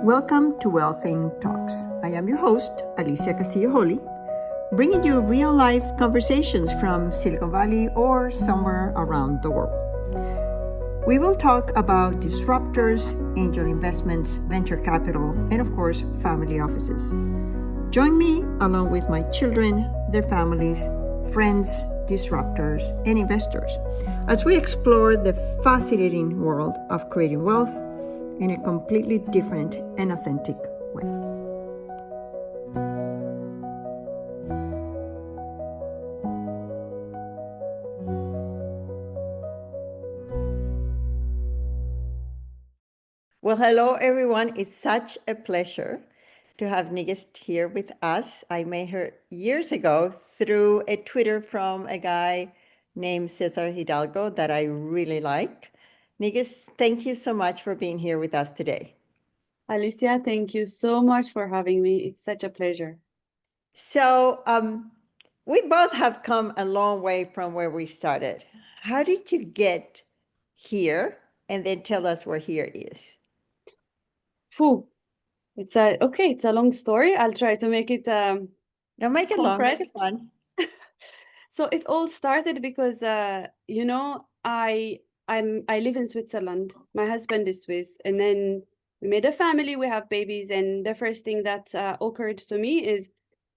Welcome to Well-Think Talks. I am your host, Alicia Castillo Holley, bringing you real-life conversations from Silicon Valley or somewhere around the world. We will talk about disruptors, angel investments, venture capital, and of course, family offices. Join me along with my children, their families, friends, disruptors, and investors as we explore the fascinating world of creating wealth in a completely different and authentic way. Well, hello, everyone. It's such a pleasure to have Nigist here with us. I met her years ago through a Twitter from a guy named Cesar Hidalgo that I really like. Nigist, thank you so much for being here with us today. Alicia, thank you so much for having me. It's such a pleasure. So we both have come a long way from where we started. How did you get here? And then tell us where here is. Phew. It's a long story. I'll try to make it Don't make it long, make it compressed. fun. So it all started because I live in Switzerland. My husband is Swiss, and then we made a family, we have babies, and the first thing that occurred to me is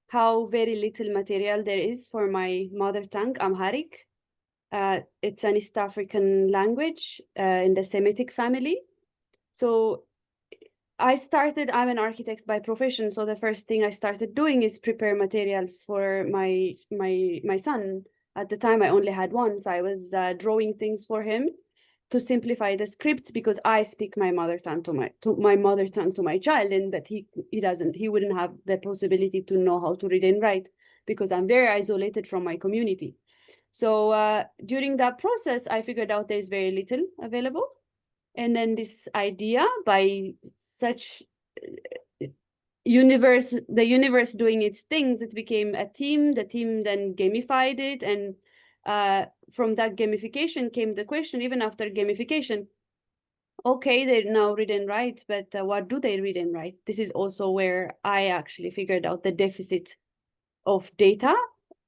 how very little material there is for my mother tongue, Amharic. It's an East African language in the Semitic family. So I'm an architect by profession. So the first thing I started doing is prepare materials for my son. At the time, I only had one. So I was drawing things for him to simplify the scripts, because I speak my mother tongue to my child, and that he wouldn't have the possibility to know how to read and write, because I'm very isolated from my community. So during that process, I figured out there's very little available. And then this idea, by such the universe doing its things, it became a team. The team then gamified it. And from that gamification came the question, even after gamification, okay, they now read and write, but what do they read and write? This is also where I actually figured out the deficit of data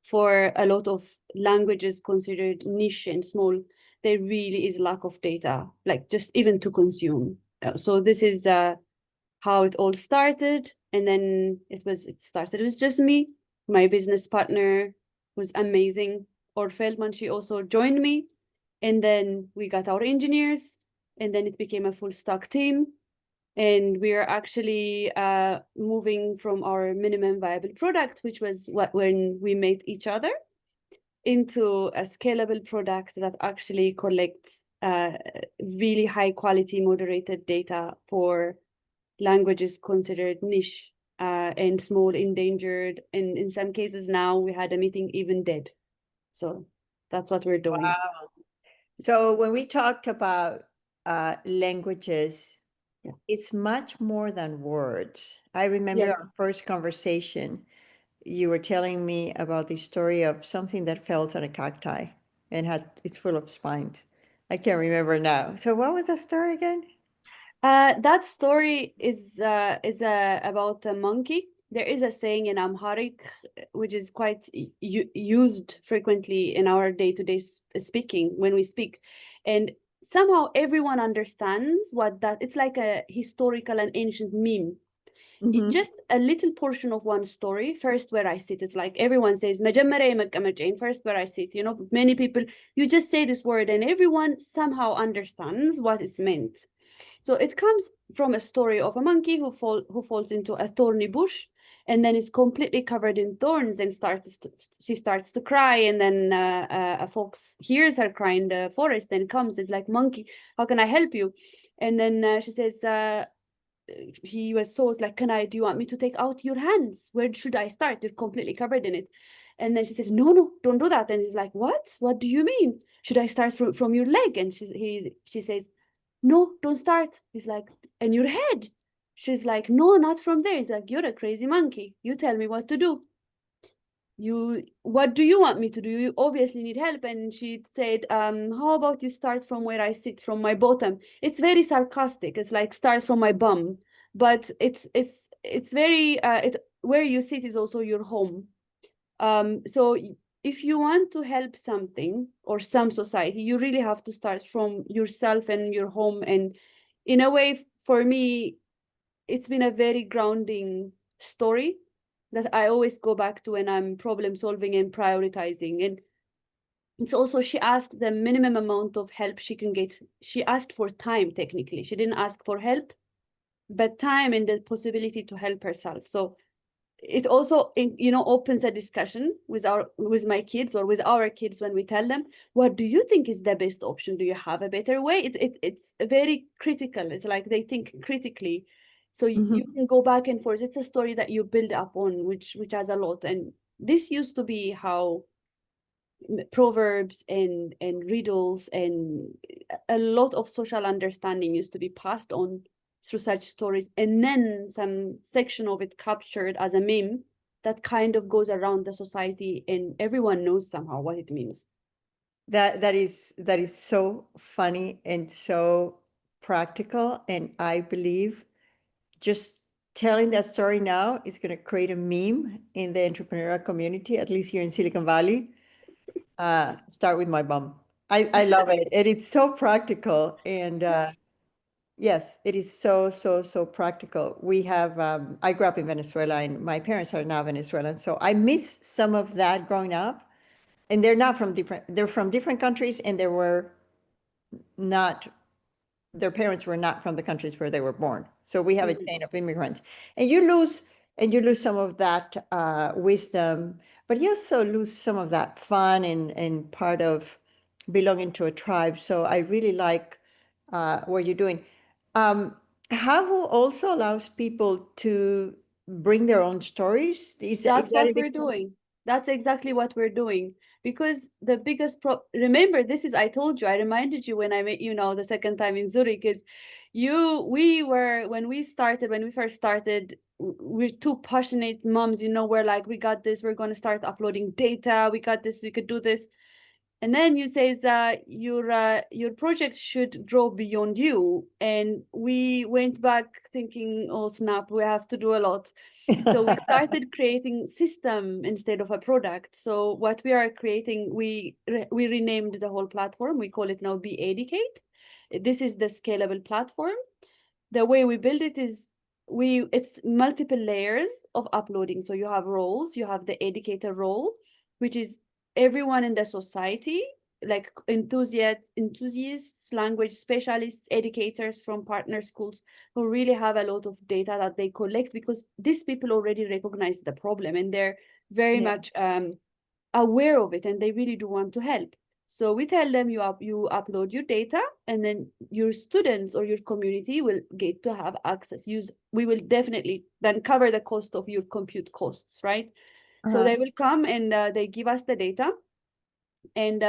for a lot of languages considered niche and small. There really is lack of data, like just even to consume. So this is how it all started. And then it started with just me. My business partner was amazing, Or Feldman, she also joined me. And then we got our engineers, and then it became a full stack team. And we are actually moving from our minimum viable product, which was when we met each other, into a scalable product that actually collects really high quality moderated data for languages considered niche and small, endangered. And in some cases now we had a meeting even dead. So that's what we're doing. Wow. So when we talked about languages, it's much more than words. I remember our first conversation, you were telling me about the story of something that fell on a cacti and it's full of spines. I can't remember now. So what was the story again? That story is about a monkey. There is a saying in Amharic, which is quite used frequently in our day-to-day speaking when we speak, and somehow everyone understands what that. It's like a historical and ancient meme. It's just a little portion of one story. First where I sit, it's like everyone says መጀመሪያ መቀመጫዬን, first where I sit. Many people, you just say this word and everyone somehow understands what it's meant. So it comes from a story of a monkey who falls into a thorny bush, and then is completely covered in thorns, and she starts to cry, and then a fox hears her cry in the forest and comes. It's like, monkey, how can I help you? And then she says, he was like, do you want me to take out your hands? Where should I start? You're completely covered in it. And then she says, no, don't do that. And he's like, what do you mean? Should I start from your leg? And she says, no, don't start. He's like, and your head? She's like, no, not from there. He's like, you're a crazy monkey. You tell me what to do. what do you want me to do? You obviously need help. And she said, how about you start from where I sit, from my bottom? It's very sarcastic. It's like start from my bum, but it's very where you sit is also your home. So if you want to help something or some society, you really have to start from yourself and your home. And in a way, for me, it's been a very grounding story that I always go back to when I'm problem solving and prioritizing. And it's also, she asked the minimum amount of help she can get. She asked for time, technically. She didn't ask for help, but time and the possibility to help herself. So it also, opens a discussion with my kids or with our kids when we tell them, what do you think is the best option? Do you have a better way? It's very critical. It's like they think critically. So you can go back and forth. It's a story that you build up on, which has a lot. And this used to be how proverbs and riddles and a lot of social understanding used to be passed on through such stories, and then some section of it captured as a meme that kind of goes around the society and everyone knows somehow what it means. That is so funny and so practical, and I believe just telling that story now is going to create a meme in the entrepreneurial community, at least here in Silicon Valley. Start with my bum. I love it, and it's so practical. And yes, it is so practical. We have I grew up in Venezuela, and my parents are now Venezuelan, so I miss some of that growing up. And they're from different countries, and their parents were not from the countries where they were born. So we have a chain of immigrants, and you lose some of that wisdom, but you also lose some of that fun and part of belonging to a tribe. So I really like what you're doing. Hahu also allows people to bring their own stories. That's That what a we're big part? doing. That's exactly what we're doing. Because the biggest remember, this is, I told you, I reminded you when I met you now the second time in Zurich, is when we first started, we're two passionate moms, we're like, we got this, we're going to start uploading data, we got this, we could do this. And then you says your project should grow beyond you. And we went back thinking, oh snap, we have to do a lot. So we started creating system instead of a product. So what we are creating, we renamed the whole platform. We call it now Be Educate. This is the scalable platform. The way we build it is it's multiple layers of uploading. So you have roles. You have the educator role, which is everyone in the society, like enthusiasts, language specialists, educators from partner schools, who really have a lot of data that they collect, because these people already recognize the problem and they're very much aware of it, and they really do want to help. So we tell them you upload your data, and then your students or your community will get to have access. We will definitely then cover the cost of your compute costs, right? So they will come and they give us the data, and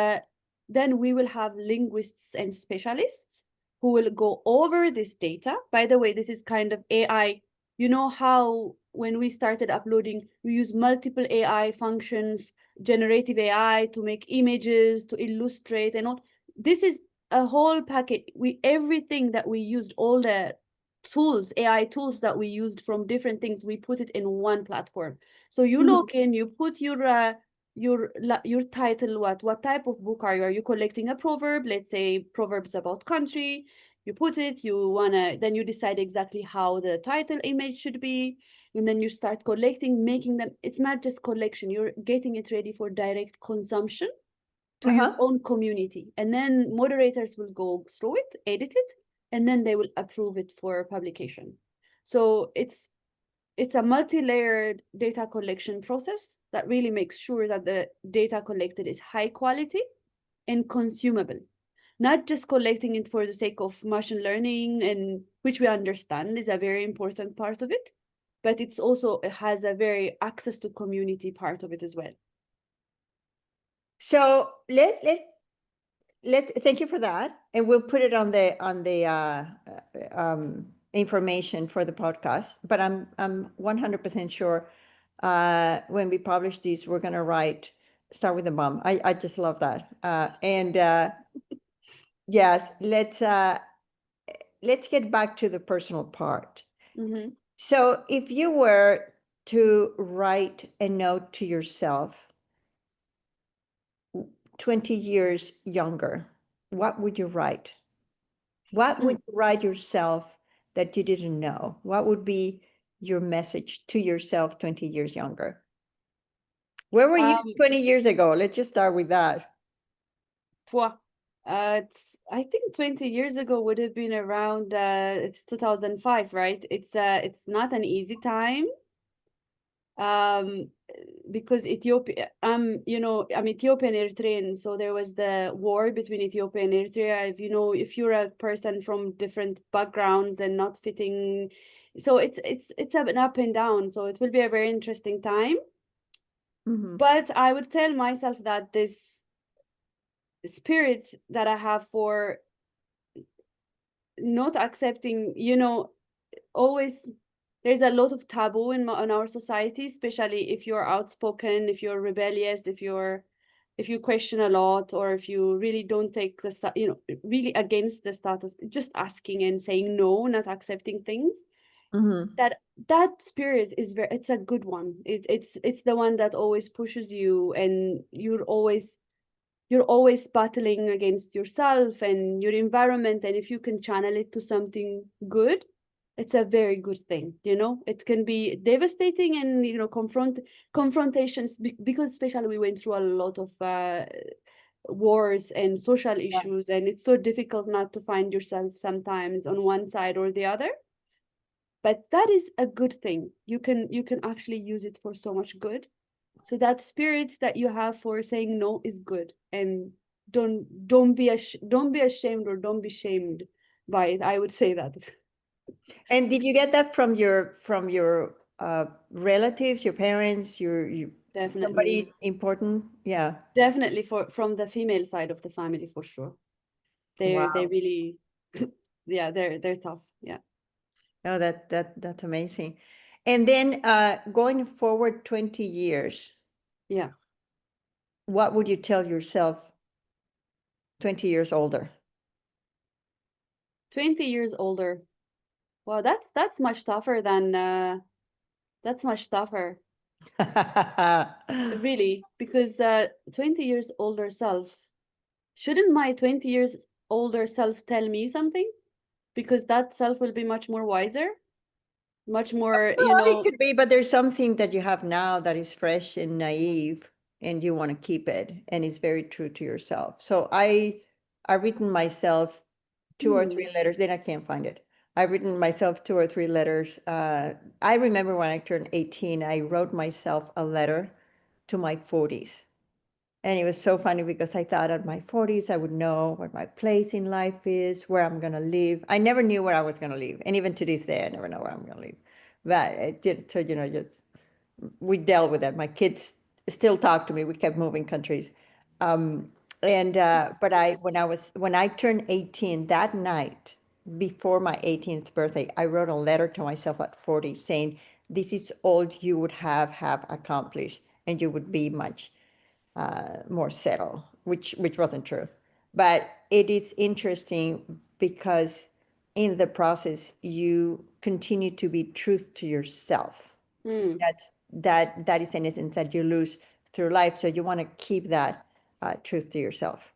then we will have linguists and specialists who will go over this data. By the way, this is kind of AI. You know how when we started uploading, we use multiple AI functions, generative AI to make images, to illustrate and all. This is a whole packet. Everything that we used, all the tools, AI tools that we used from different things, we put it in one platform. So you log in, you put your title, what type of book are you? Are you collecting a proverb? Let's say proverbs about country. You put it, then you decide exactly how the title image should be, and then you start collecting, making them. It's not just collection, you're getting it ready for direct consumption to your own community. And then moderators will go through it, edit it, and then they will approve it for publication. So it's a multi-layered data collection process that really makes sure that the data collected is high quality and consumable, not just collecting it for the sake of machine learning, and which we understand is a very important part of it, but it has a very access to community part of it as well. So let's thank you for that, and we'll put it on the information for the podcast. But I'm 100% sure when we publish these, we're going to start with the mom. I just love that. Yes, let's get back to the personal part. Mm-hmm. So if you were to write a note to yourself 20 years younger, what would you write? What would you write yourself that you didn't know? What would be your message to yourself 20 years younger? Where were you 20 years ago? Let's just start with that. I think 20 years ago would have been around it's 2005, right? It's not an easy time. Because Ethiopia, I'm Ethiopian Eritrean, so there was the war between Ethiopia and Eritrea. If you're a person from different backgrounds and not fitting, so it's an up and down. So it will be a very interesting time. Mm-hmm. But I would tell myself that this spirit that I have for not accepting, always there's a lot of taboo in our society, especially if you're outspoken, if you're rebellious, if you question a lot, or if you really don't take really against the status, just asking and saying no, not accepting things. Mm-hmm. That spirit is it's a good one. It's the one that always pushes you, and you're always battling against yourself and your environment, and if you can channel it to something good, it's a very good thing. It can be devastating, and confrontations, because especially we went through a lot of wars and social issues, and it's so difficult not to find yourself sometimes on one side or the other. But that is a good thing. You can actually use it for so much good. So that spirit that you have for saying no is good, and don't be ashamed, or don't be shamed by it. I would say that. And did you get that from your relatives, your parents, your Definitely, somebody important? Yeah. definitely from the female side of the family, for sure. They Wow. really, yeah, they're tough. Yeah. Oh, that's amazing. And then going forward 20 years, Yeah. what would you tell yourself 20 years older? 20 years older. Well, that's much tougher than that's much tougher, really, because 20 years older self, shouldn't my 20 years older self tell me something? Because that self will be much more wiser, much more, Well, it could be, but there's something that you have now that is fresh and naive, and you want to keep it, and it's very true to yourself. So I've written myself two or three letters, then I can't find it. I've written myself two or three letters. I remember when I turned 18, I wrote myself a letter to my 40s. And it was so funny because I thought at my 40s, I would know what my place in life is, where I'm going to live. I never knew where I was going to live. And even to this day, I never know where I'm going to live. But it did, so, just we dealt with that. My kids still talk to me. We kept moving countries. But when I turned 18 that night before my 18th birthday, I wrote a letter to myself at 40 saying, this is all you would have accomplished, and you would be much more settled, which wasn't true. But it is interesting because in the process, you continue to be truth to yourself. mm, That is an essence that you lose through life. So you want to keep that truth to yourself.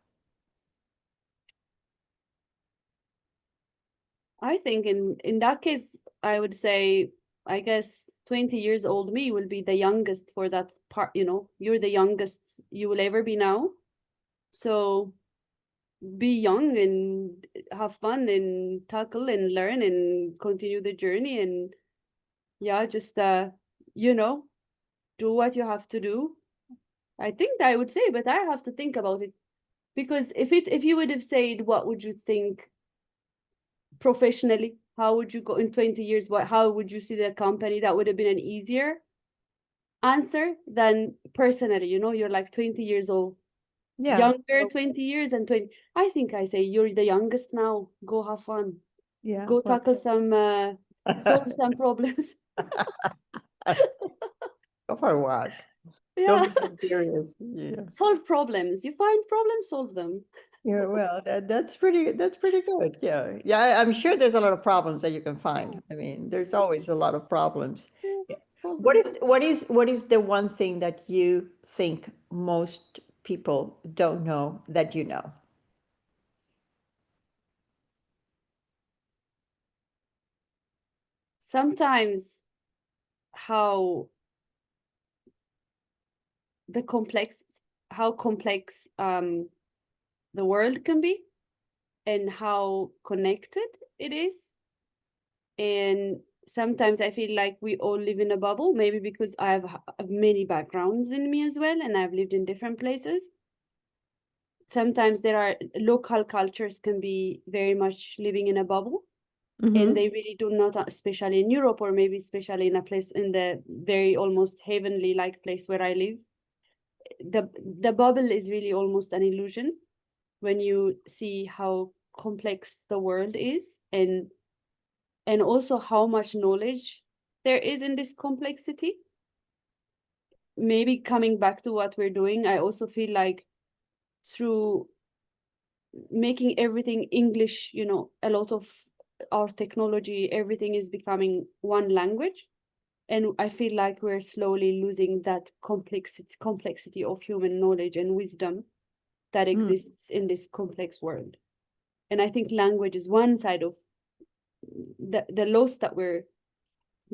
I think in that case, I would say, I guess 20 years old me will be the youngest for that part. You're the youngest you will ever be now. So be young and have fun and tackle and learn and continue the journey, and yeah, just you know do what you have to do. I think I would say, but I have to think about it, because if you would have said what would you think professionally, how would you go in 20 years, how would you see the company, that would have been an easier answer than personally. You're like 20 years old, Yeah. younger 20 years and 20. I think I say you're the youngest now, go have fun, Yeah. go Well, tackle some solve some problems. Go for a walk. Don't Yeah. be so serious. Yeah. Solve problems. You find problems, solve them. Yeah, well, that's pretty good. Yeah. Yeah, I'm sure there's a lot of problems that you can find. I mean, there's always a lot of problems. Yeah, Yeah. solve What them. is the one thing that you think most people don't know that you know? Sometimes how the complex how complex the world can be and how connected it is. And sometimes I feel like we all live in a bubble, maybe because I have many backgrounds in me as well, and I've lived in different places. Sometimes there are local cultures can be very much living in a bubble, and Mm-hmm. they really do not, especially in Europe, or maybe especially in a place in the very almost heavenly like place where I live. The bubble is really almost an illusion when you see how complex the world is, and also how much knowledge there is in this complexity. Maybe coming back to what we're doing, I also feel like through making everything English, a lot of our technology, everything is becoming one language. And I feel like we're slowly losing that complexity of human knowledge and wisdom that exists in this complex world. And I think language is one side of the loss that we're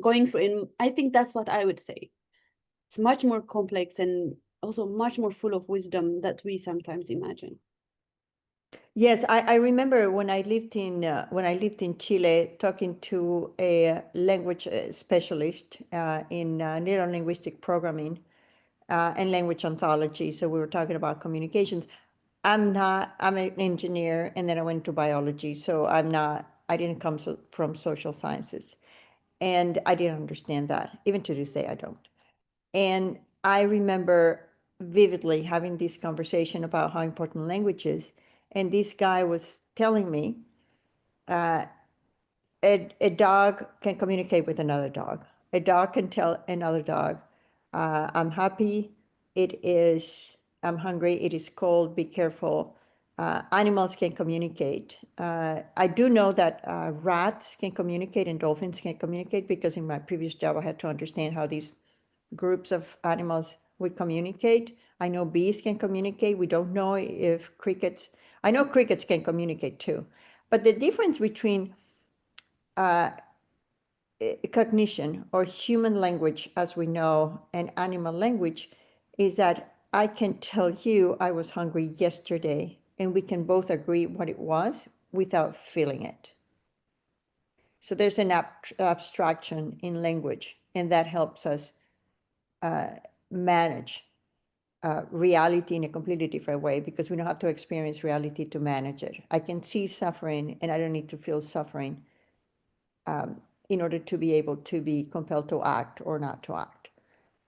going through. And I think that's what I would say. It's much more complex and also much more full of wisdom that we sometimes imagine. Yes, I remember when I lived in Chile, talking to a language specialist in neuro-linguistic programming and language ontology. So we were talking about communications. I'm an engineer, and then I went to biology. So I didn't come from social sciences, and I didn't understand that. Even to this day, I don't. And I remember vividly having this conversation about how important language is. And this guy was telling me a dog can communicate with another dog. A dog can tell another dog, I'm happy, I'm hungry, it is cold, be careful. Animals can communicate. I do know that rats can communicate and dolphins can communicate, because in my previous job I had to understand how these groups of animals would communicate. I know bees can communicate. We don't know if crickets, I know crickets can communicate too. But the difference between cognition or human language as we know and animal language is that I can tell you I was hungry yesterday and we can both agree what it was without feeling it. So there's an abstraction in language, and that helps us manage reality in a completely different way, because we don't have to experience reality to manage it. I can see suffering and I don't need to feel suffering in order to be able to be compelled to act or not to act.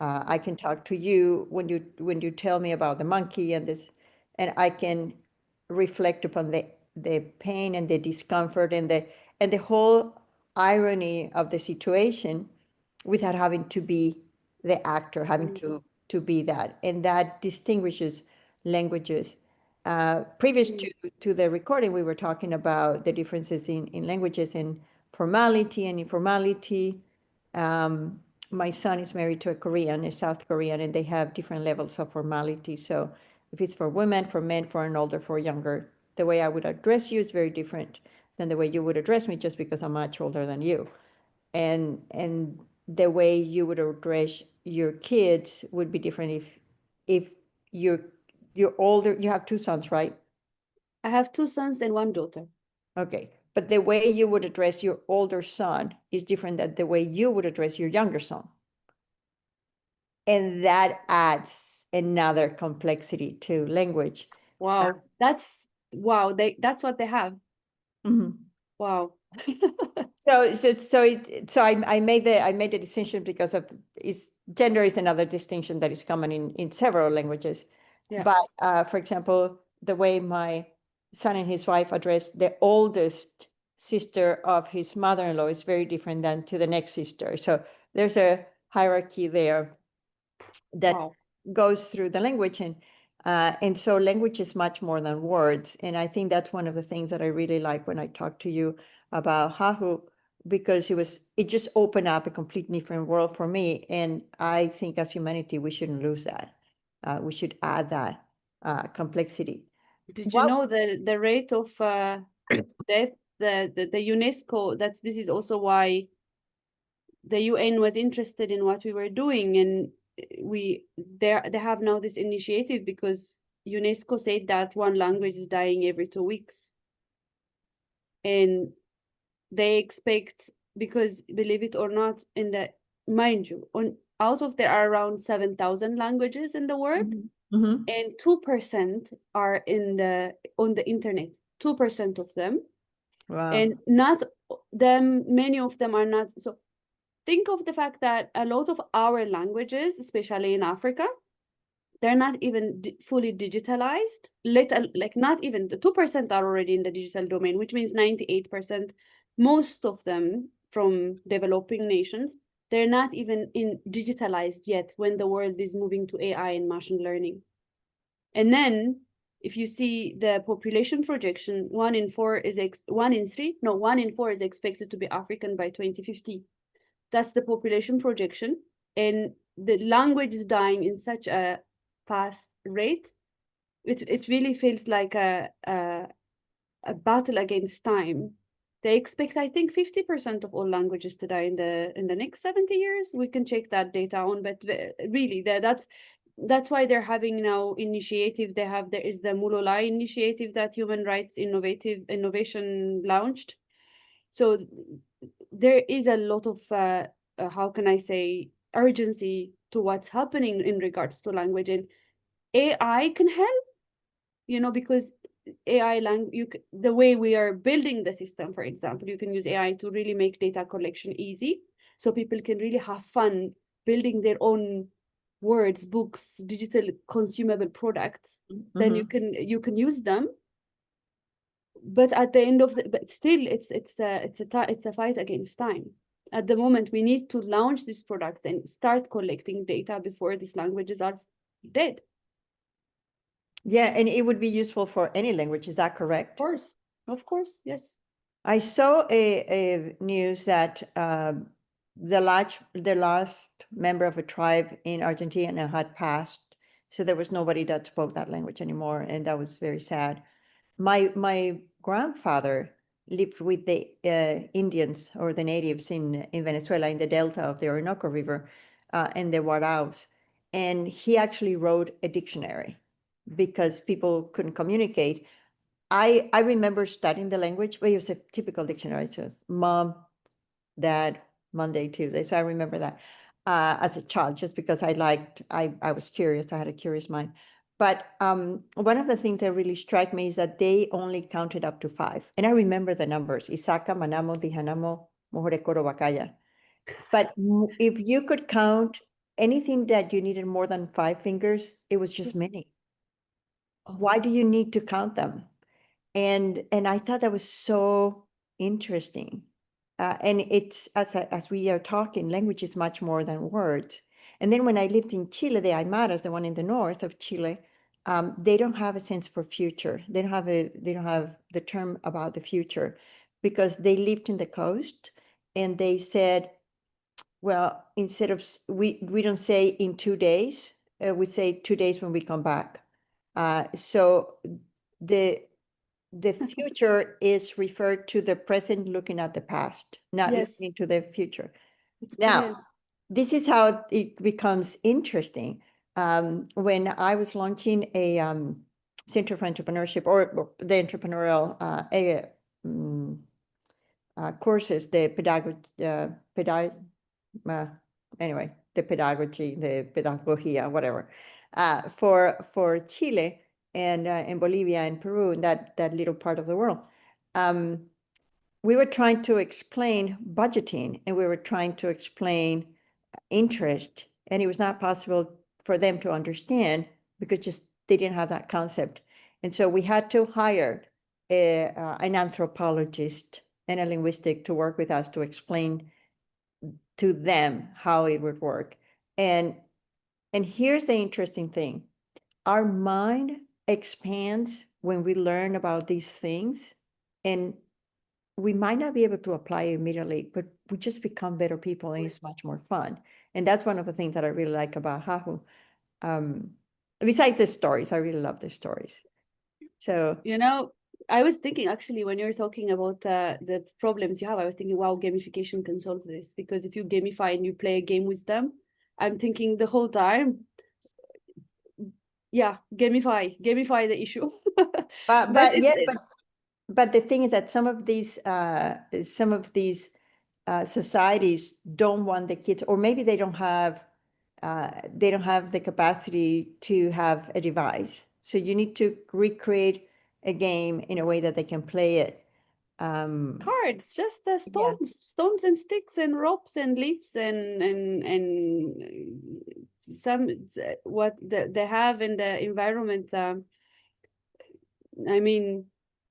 I can talk to you when you tell me about the monkey and this, and I can reflect upon the pain and the discomfort and the whole irony of the situation without having to be the actor, having to be that, and that distinguishes languages. Previous to the recording, we were talking about the differences in languages and formality and informality. My son is married to a Korean, a South Korean, and they have different levels of formality. So if it's for women, for men, for an older, for younger, the way I would address you is very different than the way you would address me just because I'm much older than you. And the way you would address your kids would be different if you're older. You have two sons, right? I have two sons and one daughter. Okay. But the way you would address your older son is different than the way you would address your younger son. And that adds another complexity to language. Wow, that's what they have. Mhm. Wow. I made the distinction because of gender is another distinction that is common in several languages. Yeah. But for example, the way my son and his wife address the oldest sister of his mother-in-law is very different than to the next sister. So there's a hierarchy there. that Wow. goes through the language. And so language is much more than words. And I think that's one of the things that I really like when I talk to you about Hahu, because it just opened up a completely different world for me. And I think as humanity, we shouldn't lose that. We should add that complexity. Did you What? know the rate of death, the UNESCO, this is also why the UN was interested in what we were doing, and they have now this initiative because UNESCO said that one language is dying every 2 weeks, and they expect, because believe it or not, mind you, out of there are around 7,000 languages in the world, Mm-hmm. and 2% are on the internet. 2% of them, Wow. and not them. Many of them are not. So think of the fact that a lot of our languages, especially in Africa, they're not even fully digitalized. Like not even the 2% are already in the digital domain, which means 98%, most of them from developing nations, they're not even digitalized yet when the world is moving to AI and machine learning. And then if you see the population projection, 1 in 4 is expected to be African by 2050. That's the population projection. And the language is dying in such a fast rate. It really feels like a battle against time. They expect, I think, 50% of all languages to die in the next 70 years. We can check that data on, but really that's why they're having now initiative. There is the Mulolai initiative that Human Rights Innovation launched. So there is a lot of how can I say, urgency to what's happening in regards to language, and AI can help, because the way we are building the system, for example, you can use AI to really make data collection easy, so people can really have fun building their own words, books, digital consumable products. Then you can use them, but at the end of but still it's a fight against time. At the moment, we need to launch these products and start collecting data before these languages are dead. Yeah, and it would be useful for any language. Is that correct? Of course, yes. I saw a news that the last member of a tribe in Argentina had passed, so there was nobody that spoke that language anymore, and that was very sad. My grandfather lived with the Indians or the natives in Venezuela in the delta of the Orinoco River and the Waraos, and he actually wrote a dictionary because people couldn't communicate. I remember studying the language, but it was a typical dictionary. So mom, dad, Monday, Tuesday. So I remember that as a child, just because I was curious. I had a curious mind. But one of the things that really struck me is that they only counted up to 5. And I remember the numbers: Isaka, Manamo, Dihanamo, Mohorekoro, Wakaya. But if you could count anything that you needed more than 5 fingers, it was just many. Why do you need to count them? And I thought that was so interesting. And it's as we are talking, language is much more than words. And then when I lived in Chile, the Aymaras, the one in the north of Chile, they don't have a sense for future. They don't have the term about the future, because they lived in the coast, and they said, well, instead of we don't say in 2 days, we say 2 days when we come back. So the future is referred to the present looking at the past, not looking into the future. It's now, brilliant. This is how it becomes interesting. When I was launching a Center for Entrepreneurship, or the entrepreneurial courses, the pedagogy, the pedagogia, whatever, for Chile and in Bolivia and Peru, and that little part of the world. We were trying to explain budgeting, and we were trying to explain interest, and it was not possible for them to understand because just they didn't have that concept. And so we had to hire an anthropologist and a linguistic to work with us to explain to them how it would work. And And here's the interesting thing. Our mind expands when we learn about these things, and we might not be able to apply it immediately, but we just become better people, and it's much more fun. And that's one of the things that I really like about Hahu. Besides the stories, I really love the stories. So You know, I was thinking actually when you're talking about the problems you have, I was thinking, wow, gamification can solve this, because if you gamify and you play a game with them, I'm thinking the whole time, yeah, gamify the issue. but But but yeah, but the thing is that some of these societies don't want the kids, or maybe they don't have the capacity to have a device. So you need to recreate a game in a way that they can play it. Cards, just the Yeah. stones and sticks and ropes and leaves and some what they have in the environment. I mean,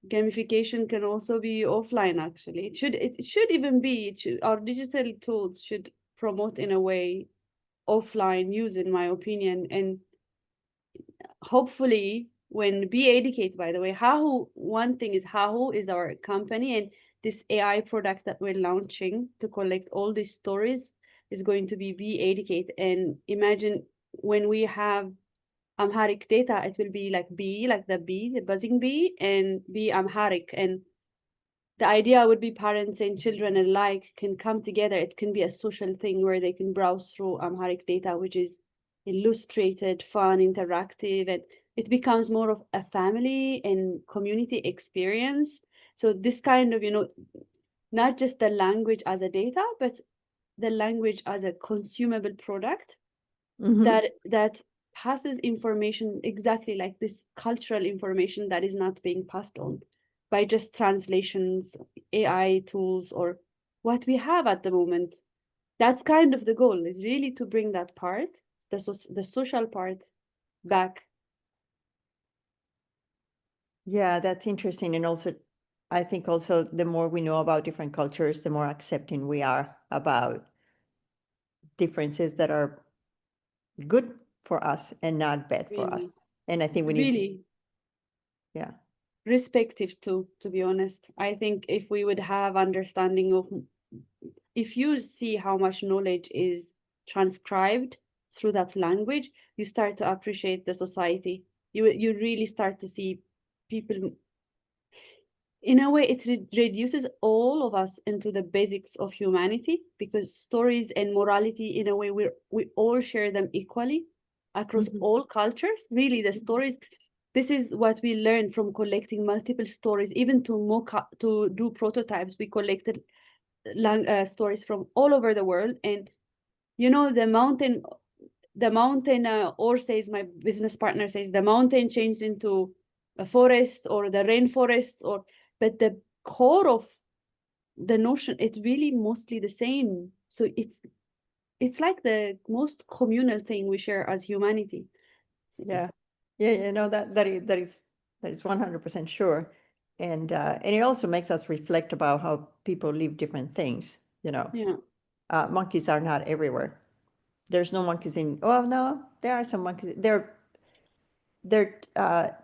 gamification can also be offline. Actually, it should even be. Our digital tools should promote in a way offline use, in my opinion, and hopefully when be educated. By the way, Hahu, one thing is Hahu is our company, and this AI product that we're launching to collect all these stories is going to be educated. And imagine when we have Amharic data, it will be like bee, like the bee, the buzzing bee, and be Amharic. And the idea would be parents and children alike can come together. It can be a social thing where they can browse through Amharic data, which is illustrated, fun, interactive, and it becomes more of a family and community experience. So this kind of, not just the language as a data, but the language as a consumable product that passes information exactly like this cultural information that is not being passed on by just translations, AI tools, or what we have at the moment. That's kind of the goal, is really to bring that part, the social part, back. Yeah, that's interesting. And also, I think also the more we know about different cultures, the more accepting we are about differences that are good for us and not bad for Really, us. And I think we need, really yeah. respective too, to be honest. I think if we would have understanding of, if you see how much knowledge is transcribed through that language, you start to appreciate the society. You really start to see people. In a way, it reduces all of us into the basics of humanity, because stories and morality, in a way, we all share them equally across all cultures. Really, the stories. This is what we learned from collecting multiple stories, even to do prototypes. We collected stories from all over the world, and the mountain, or says my business partner says, the mountain changed into a forest or the rainforest, but the core of the notion, it's really mostly the same. So it's like the most communal thing we share as humanity. Yeah. Yeah, that is 100% sure. And it also makes us reflect about how people live different things, Yeah, monkeys are not everywhere. There's no monkeys in, oh no, there are some monkeys. They're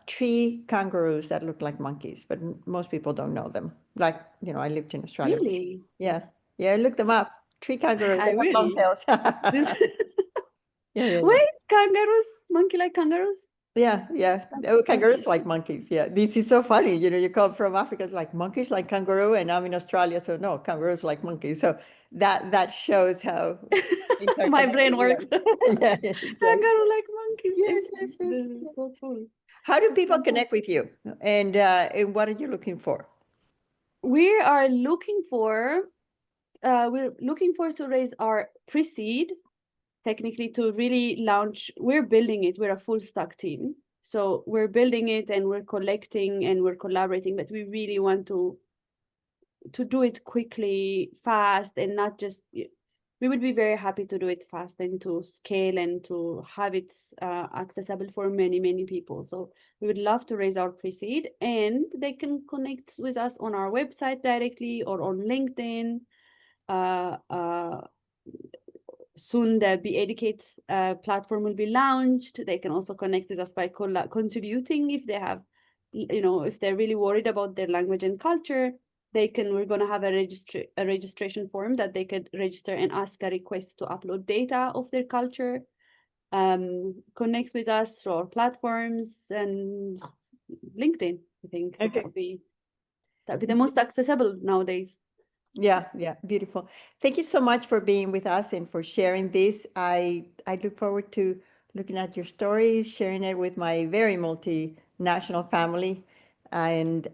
tree kangaroos that look like monkeys, but most people don't know them. Like, I lived in Australia. really. Yeah. Yeah, look them up. Tree kangaroos, I they have long will. tails. This Yeah, yeah, yeah. wait, kangaroos, monkey like kangaroos. Yeah, yeah. That's Oh, so kangaroos like interesting. monkeys. Yeah, this is so funny. You come from Africa, it's like monkeys like kangaroo, and I'm in Australia, so no, kangaroos like monkeys. So that shows how My interconnected brain we are. works. Yeah, yeah, exactly. Kangaroo like monkeys. Yes, yes, yes. This is so cool. How do That's people fantastic. connect with you, and what are you looking for? We are looking for we're looking for to raise our pre-seed, technically, to really launch. We're building it. We're a full stack team. So we're building it and we're collecting and we're collaborating, but we really want to do it quickly, fast, and not just, we would be very happy to do it fast and to scale and to have it accessible for many, many people. So we would love to raise our pre-seed, and they can connect with us on our website directly or on LinkedIn. Uh, uh, soon the Be Educate platform will be launched. They can also connect with us by contributing if they have, if they're really worried about their language and culture. We're going to have a registration form that they could register and ask a request to upload data of their culture. Connect with us through our platforms and LinkedIn. I think that'd be the most accessible nowadays. Yeah, beautiful. Thank you so much for being with us and for sharing this. I look forward to looking at your stories, sharing it with my very multinational family. And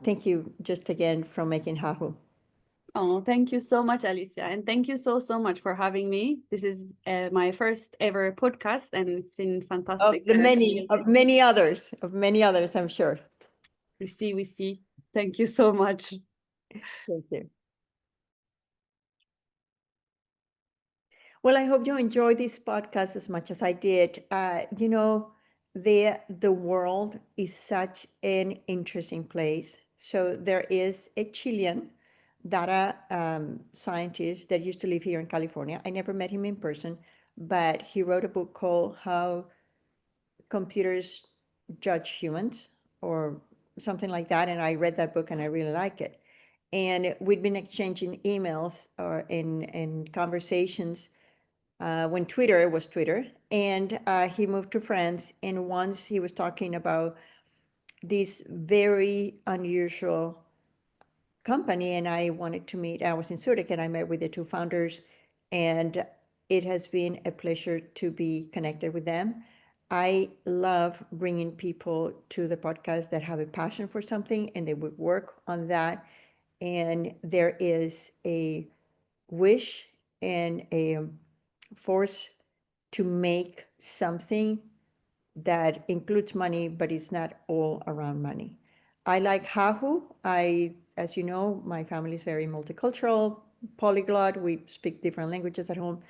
thank you just again for making Hahu. Oh, thank you so much, Alicia. And thank you so much for having me. This is my first ever podcast, and it's been fantastic. Of many others, I'm sure. We see. Thank you so much. Thank you. Well, I hope you enjoyed this podcast as much as I did. The world is such an interesting place. So there is a Chilean data scientist that used to live here in California. I never met him in person, but he wrote a book called How Computers Judge Humans, or something like that. And I read that book and I really like it. And we'd been exchanging emails or in conversations when Twitter was Twitter, and he moved to France. And once he was talking about this very unusual company, and I wanted to meet. I was in Zurich, and I met with the two founders, and it has been a pleasure to be connected with them. I love bringing people to the podcast that have a passion for something, and they would work on that. And there is a wish and a force to make something that includes money, but it's not all around money. I like Hahu. As you know, my family is very multicultural, polyglot. We speak different languages at home.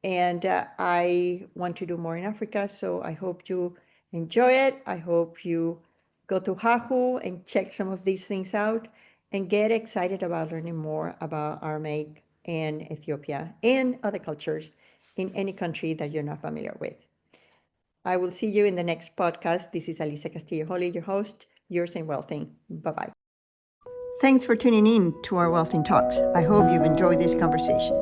And I want to do more in Africa. So I hope you enjoy it. I hope you go to Hahu and check some of these things out and get excited about learning more about Aramaic and Ethiopia and other cultures in any country that you're not familiar with. I will see you in the next podcast. This is Alicia Castillo Holley, your host. Yours in Wealthing. Bye-bye. Thanks for tuning in to our Wealthing Talks. I hope you've enjoyed this conversation.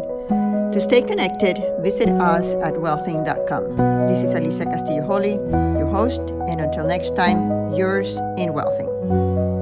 To stay connected, visit us at wealthing.com. This is Alicia Castillo Holley, your host, and until next time, yours in Wealthing.